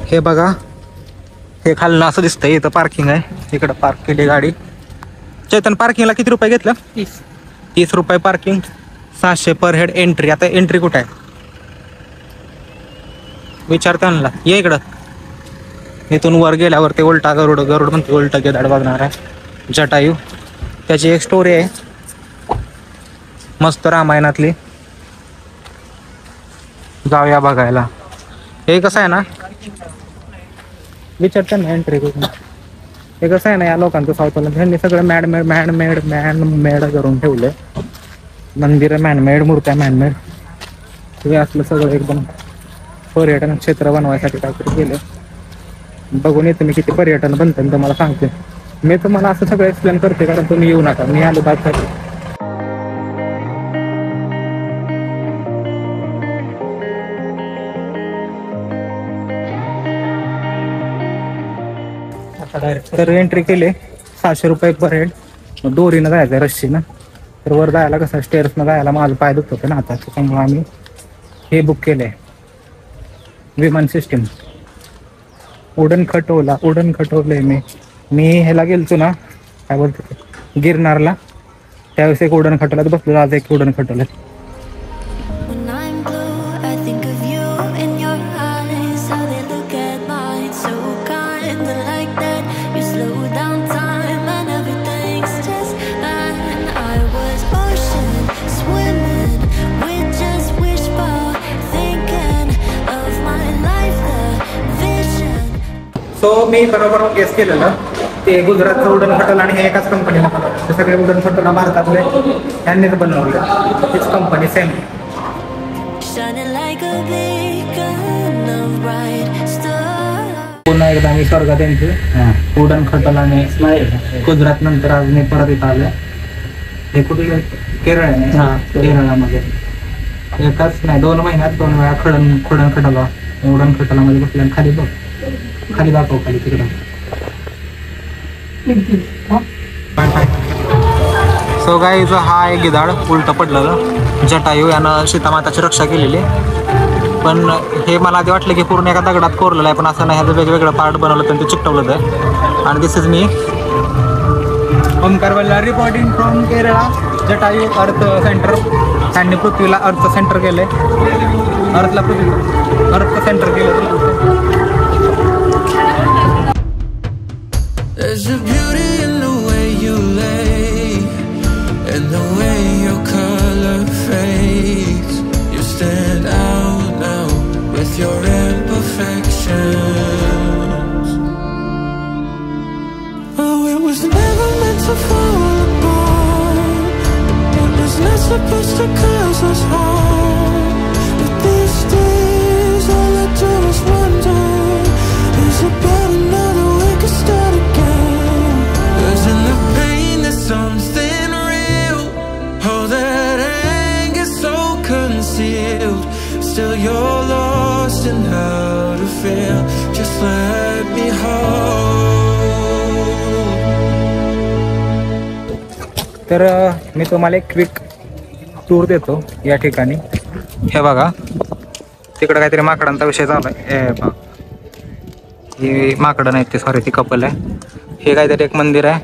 हे बघा, हे खालनं असं दिसतंय, इथं पार्किंग आहे, इकडं पार्क केली गाडी. चेतन, पार्किंगला किती रुपये घेतलं? 30 रुपये पार्किंग, 600 पर हेड एंट्री. आता एंट्री कुठे आहे विचारता आणला. ये इकडं. इथून वर गेल्यावर ते उलटा गरुड म्हणते, उलटा गेदाड बघणार आहे, जटायू. त्याची एक स्टोरी आहे मस्त रामायणातली, जाऊया बघायला. हे कसं आहे ना, विचारता ना एंट्री कुठून. हे कसं आहे ना, या लोकांचं साऊथला त्यांनी सगळं मॅनमेड करून ठेवलंय. मंदिरं मॅनमेड, मूर्त्या मॅनमेड, हे असलं सगळं एकदम पर्यटन क्षेत्र बनवायसाठी काहीतरी केलं. बघून येतो मी किती पर्यटन बनतं तुम्हाला सांगते. मी तुम्हाला असं सगळं एक्सप्लेन करते कारण तुम्ही येऊ नका, मी आलो बादसाठी. तर एंट्री केले 600 रुपये पर हेड. दोरीनं जायचं रस्सीनं. तर वर जायला कसं स्टेअर्सनं जायला माझं पाय दुखत होते ना आता, त्याच्यामुळे आम्ही हे बुक केलंय, विमान सिस्टीम. उडण खटवलंय मी ह्याला गेलतो ना, काय बोलतो गिरनारला, त्यावेळेस एक उडण खटवल्यात बसलो, आज एक उडण खटवल्यात. सो मी बरोबर गेस केलेलं, ते गुजरातचं उडण खटल आणि हे एकाच कंपनीला बनवलं. ते सगळे उडण खटल भारतातले यांनीच बनवले, तीच कंपनी सेम. पुन्हा एकदा मी स्वर्गात यांचे उडण खटल आणि गुजरात नंतर आज मी परत इथं आलो. हे कुठे केरळ आहे, केरळामध्ये एकाच नाही 2 महिन्यात 2 वेळा उडण खटलामध्ये बसल्या. खाली बघ, खाली दाखव, खाली तिकडं. सो गाईज, हा आहे गिधाड उलट पडलेलं, जटायू. यानं सीतामाताची रक्षा केलेली. पण हे मला आधी वाटलं की पूर्ण एका दगडात कोरलेलं आहे, पण असं नाही, ह्याचं वेगवेगळं पार्ट बनवलं तर ते चिकटवलं आहे. आणि दिस इज मी ओमकार वल्ला रिपोर्टिंग फ्रॉम केरळा, जटायू अर्थ सेंटर. त्यांनी पृथ्वीला अर्थ सेंटर केलंय, अर्थ सेंटर केलं. There's a beauty in the way you lay, and the way your color fades. You stand out now with your imperfections. Oh, it was never meant to fall apart. It was not supposed to cause us harm. But these days all I do is wonder, is about another we could start again. In the pain there's something real. Oh, that anger so concealed. Still you're lost in how to feel. Just let me hold. तर मी तुम्हाला एक quick tour देतो या ठिकाणी. हे बघा, तिकडं काहीतरी माकडांचा विषय झालाय. ही माकडं नाही ते, सॉरी, ती कपल आहे. हे काहीतरी एक मंदिर आहे.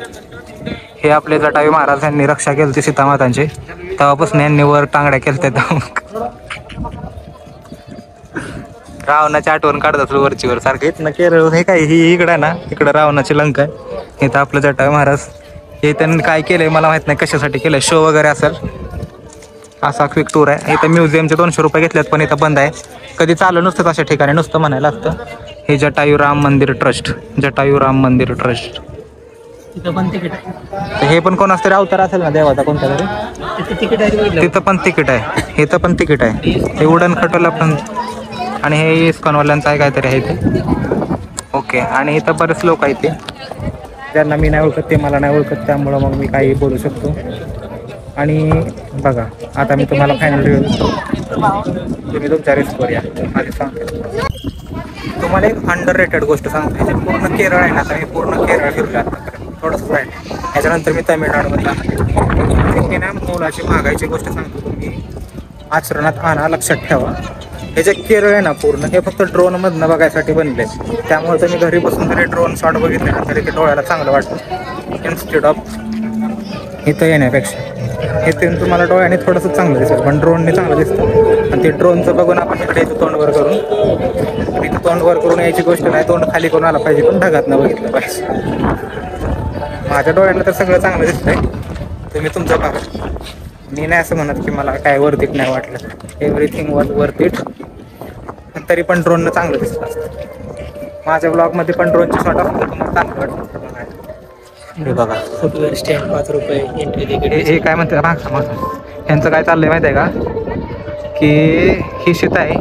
हे आपले जटायू महाराज यांनी रक्षा केली होती सीतामातांची, तेव्हापासून यांनी वर टांगड्या केल्या. रावणाची आठवण काढतात वरची सारखं. इथनं केरळ हे काय, ही इकडं आहे ना, इकडं रावणाची लंका आहे, इथं आपलं जटायू महाराज. हे त्यांनी काय केलंय मला माहित नाही, कशासाठी केलंय, शो वगैरे असेल. असा क्विक टूर आहे. इथं म्युझियमचे 200 रुपये घेतलेत, पण इथं बंद आहे. कधी चालू नसतं अशा ठिकाणी, नुसतं म्हणायला असतं. हे जटायू राम मंदिर ट्रस्ट, जटायू राम मंदिर ट्रस्ट. तिथं पण तिकीट आहे. हे पण कोण असतं अवतार असेल ना देवाचा कोणता तरी, तिकीट आहे. तिथं पण तिकीट आहे, इथं पण तिकीट आहे. हे उडण खटोला पण, आणि हे इस्कॉनवाल्यांचं आहे काहीतरी आहे ते. ओके. आणि इथं बरेच लोक आहेत, ते ज्यांना मी नाही ओळखत, ते मला नाही ओळखत, त्यामुळं मग मी काही बोलू शकतो. आणि बघा, आता मी तुम्हाला फायनल रिव्ह्यू देतो, तुम्ही तुमच्या रिस्कवर या. आधी सांगतो तुम्हाला एक अंडर रेटेड गोष्ट सांगतो. जे पूर्ण केरळ आहे ना, तर मी पूर्ण केरळ फिरलो आतापर्यंत, थोडंसं आहे. ह्याच्यानंतर मी तामिळनाडूमध्ये जाणार. मी ना मोलाची महागाईची गोष्ट सांगतो, तुम्ही आचरणात आणा, लक्षात ठेवा. हे जे केरळ आहे ना पूर्ण हे फक्त ड्रोन मधनं बघायसाठी बनले. त्यामुळे तुम्ही घरी बसून जरी ड्रोन शॉट बघितले ना तरी ते डोळ्याला चांगलं वाटतं इन्स्टेड ऑफ इथं येण्यापेक्षा. इथे तुम्हाला डोळ्याने थोडंसं चांगलं दिसेल पण ड्रोनने चांगलं दिसतं. आणि ते ड्रोनचं बघून आपण इकडे येतो तोंड वर करून. इथं तोंड वर करून यायची गोष्ट नाही, तोंड खाली करून आला पाहिजे पण ढगात न बघितलं पाहिजे. माझ्या डोळ्यांना तर सगळं चांगलं दिसतंय. तुम्ही तुमचं बघा. मी नाही असं म्हणत की मला काय वर्थ इट नाही वाटलं. Everything was worth it. तरी पण ड्रोननं चांगलं दिसलं असतं. माझ्या ब्लॉगमध्ये पण ड्रोनची शॉट असतं तुम्हाला चांगलं वाटतं. हे बघा फुटवेअर स्टँड 5 रुपये एंट्री तिकीट. हे काय म्हणते मागचं ह्यांचं काय चाललंय माहिती आहे का की ही शेत आहे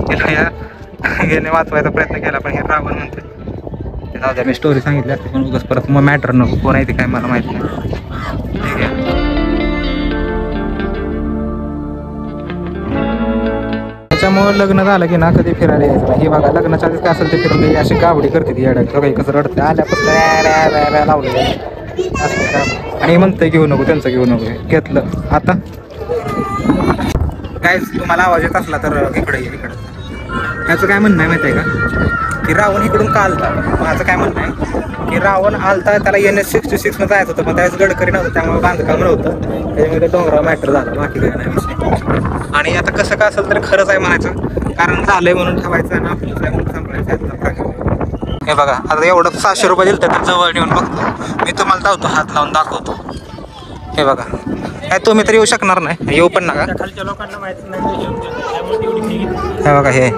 याने वाचवायचा प्रयत्न केला पण हे रावण म्हणते. जाऊ द्या मी स्टोरी सांगितली असते पण उगाच परत मग मॅटर नको. कोण आहे ते काय मला माहिती नाही. ठीक आहे. त्याच्यामुळं लग्न झालं की ना कधी फिरायला यायचं नाही. हे बघा लग्नाच्या आधीच काय असेल ते फिरून द्यायची अशी गावडी करते ती येड्या. काही कसं रडते आल्यापासून लावलं आणि म्हणतंय घेऊ नको त्यांचं घेऊ नको. घेतलं आता काय तुम्हाला आवाज येत असला तर इकडे इकडं. ह्याचं काय म्हणणं आहे माहिती आहे का की रावण इकडून का आलता. माझं काय म्हणणं आहे की रावण आलता त्याला NH-66 जायचं होतं पण त्यावेळेस गडकरी नव्हतं त्यामुळे बांधकाम नव्हतं. त्याच्यामध्ये डोंगरावर मॅटर झालं बाकी काही नाही विषय. आणि आता कसं काय असेल तर खरंच आहे म्हणायचं कारण झालंय म्हणून ठेवायचं आहे ना आपलं काय म्हणून सांभाळायचं. हे बघा आता एवढं 600 रुपये दिलं तर जवळ नेऊन बघतो मी तुम्हाला धावतो हात लावून दाखवतो. हे बघा काय तुम्ही तर येऊ शकणार नाही येऊ पण नका. खालच्या लोकांना माहिती नाही त्यामुळे तेवढी फी घेतली. हे बघा हे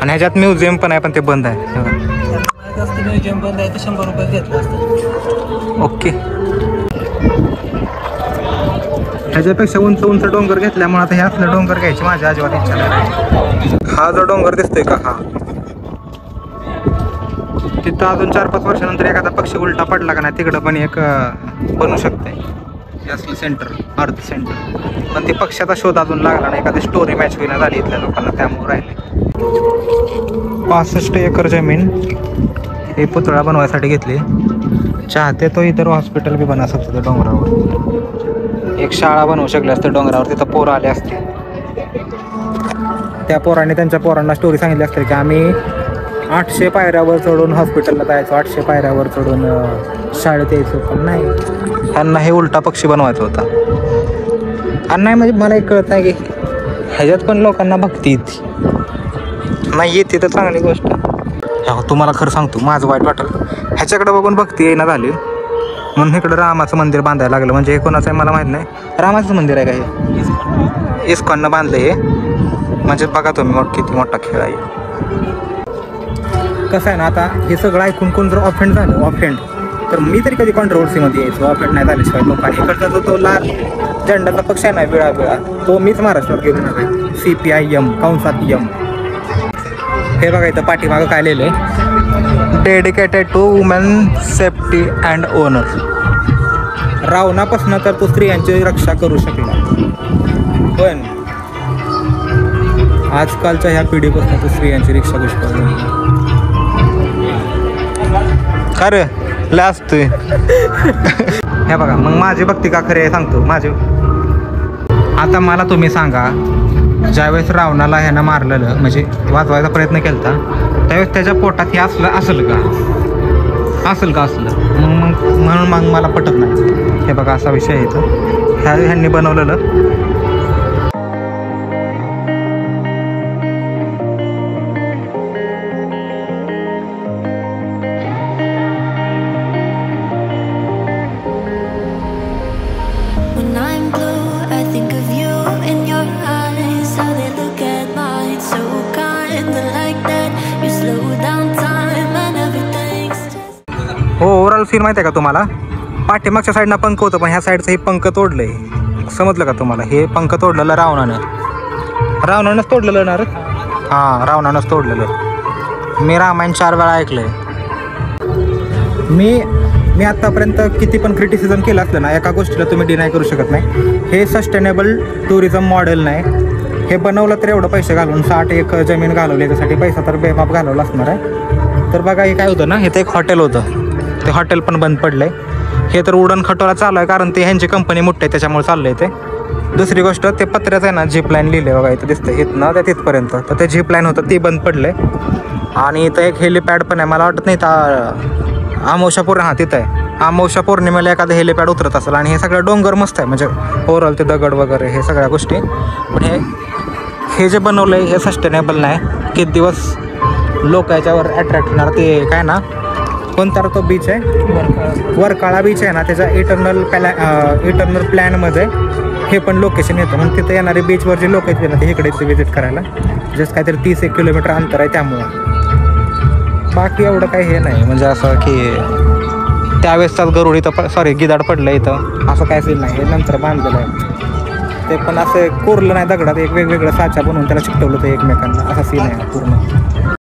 आणि ह्याच्यात म्युझियम पण आहे पण ते बंद आहे. हे बघा माहिती असतं म्युझियम बंद आहे तर 100 रुपये घेतलं असतं. ओके. ह्याच्यापेक्षा उंच उंच डोंगर घेतल्यामुळे आता हे असलं डोंगर घ्यायची माझ्या अजिबात इच्छा नाही. हा जो डोंगर दिसतोय का हा तिथं अजून 4-5 वर्षानंतर एखादा पक्षी उलटा पडला का नाही तिकडं पण एक बनू शकते असलं सेंटर अर्थ सेंटर. पण ते पक्ष्याचा शोध अजून लागला नाही. एखादी स्टोरी मॅच होईना झाली इथल्या लोकांना त्यामुळे राहिले. 65 एकर जमीन हे पुतळा बनवायसाठी घेतली. चाहते तो इतर हॉस्पिटल बी बनवू शकतो त्या डोंगरावर. एक शाळा बनवू शकली असते डोंगरावर तिथं पोरं आले असते. त्या पोरांनी त्यांच्या पोरांना स्टोरी सांगितली असते की आम्ही 800 पायऱ्यावर चढून हॉस्पिटलला जायचो 800 पायऱ्यावर चढून शाळेत यायचो. पण नाही ह्यांना हे उलटा पक्षी बनवायचा होता. आणि नाही म्हणजे मला एक कळत नाही की ह्याच्यात पण लोकांना भक्ती येते नाही येते तर चांगली गोष्ट. तुम्हाला खरं सांगतो माझं वाईट वाटलं ह्याच्याकडे बघून भक्ती येईना झाली म्हणून इकडं रामाचं मंदिर बांधायला लागलं. म्हणजे हे कोणाचं आहे मला माहीत नाही. रामाचं मंदिर आहे का हे इस्कॉननं बांधलं हे. म्हणजे बघा तुम्ही किती मोठा खेळ आहे. कसं आहे ना आता हे सगळं ऐकून कोण जर ऑफेंड झालं ऑफेंड तर मी तरी कधी कॉन्ट्रोवर्सीमध्ये यायचो. ऑफेंड नाही झाल्याशिवाय लोकांनी इकडचा जो तो लाल झेंडाचा पक्ष आहे ना वेळा तो मीच महाराष्ट्रात गेलो ना CPIM कंसात. हे बघा इथं पाठीमागं काय लिहिलं आहे dedicated to women safety and honour. रावणापासून तर तो स्त्रियांची रक्षा करू शकला पण आजकालच्या ह्या पिढीपासून तो स्त्रियांची रक्षा करू शकतो. खरं लाजतोय. हे बघा मग माझी भक्ती का खरी आहे सांगतो. माझी आता मला तुम्ही सांगा ज्यावेळेस रावणाला ह्यानं मारलेलं म्हणजे वाचवायचा प्रयत्न केला त्यावेळेस त्याच्या पोटात हे असेल का म्हणून मग मला पटत नाही. हे बघा असा विषय आहे इथं ह्यांनी बनवलेलं. When I'm blue, I think of you in your eyes. How they look at mine, so kind like that. You slow down time and everything's just. हो ओव्हरऑल सीन माहिती आहे का तुम्हाला. पाठीमागच्या साईडनं पंख होतं पण ह्या साईडचं हे पंख तोडलंय. समजलं का तुम्हाला. हे पंख तोडलेलं रावणानंच तोडलेलं ना रे. हां रावणानंच तोडलेलं. मी रामायण 4 वेळा ऐकलंय. मी आत्तापर्यंत किती पण क्रिटिसिझम केलं असलं ना एका गोष्टीला तुम्ही डिनाय करू शकत नाही. हे सस्टेनेबल टुरिझम मॉडेल नाही. हे बनवलं तर एवढं पैसे घालून 60 एकर जमीन घालवली त्यासाठी पैसा तर बेमाप घालवला असणार आहे. तर बघा हे काय होतं ना हे तर एक हॉटेल होतं ते हॉटेल पण बंद पडलं आहे. हे तर उडण खटोला चालू आहे कारण ते ह्यांची कंपनी मोठी आहे त्याच्यामुळे चाललं आहे ते. दुसरी गोष्ट ते पत्र्याचं आहे ना झिप लाईन लिहिले बघा इथं दिसतं इथनं त्या तिथपर्यंत, तर ते झिप लाईन होतं ती बंद पडले. आणि इथं एक हेलिपॅड पण आहे, मला वाटत नाही तर अमावस्या पौर्णिमा, हां तिथं आहे, अमावस्या पौर्णिमेला एखादं हेलिपॅड उतरत असेल. आणि हे सगळं डोंगर मस्त आहे म्हणजे ओव्हरऑल ते दगड वगैरे हे सगळ्या गोष्टी. पण हे जे बनवलं आहे हे सस्टेनेबल नाही. किती दिवस लोक याच्यावर अट्रॅक्ट होणार. ते काय ना कोणता तो बीच आहे वरकाळा बीच आहे ना, त्याच्या इटर्नल प्लॅनमध्ये हे पण लोकेशन येतं. म्हणून तिथं येणारे बीचवर जे लोक येते ना ते इकडे विजिट करायला. जस्ट काहीतरी 30-1 किलोमीटर अंतर आहे त्यामुळं. बाकी एवढं काही हे नाही म्हणजे असं की त्यावेळेसचाच गरुड इथं गिधाड पडलं इथं असं काय सीन नाही. हे नंतर बांधलेलं आहे ते पण असं कोरलं नाही दगडात, एक वेगवेगळं साचा बनवून त्याला चिकटवलं होतं एकमेकांना, असा सीन आहे पूर्ण.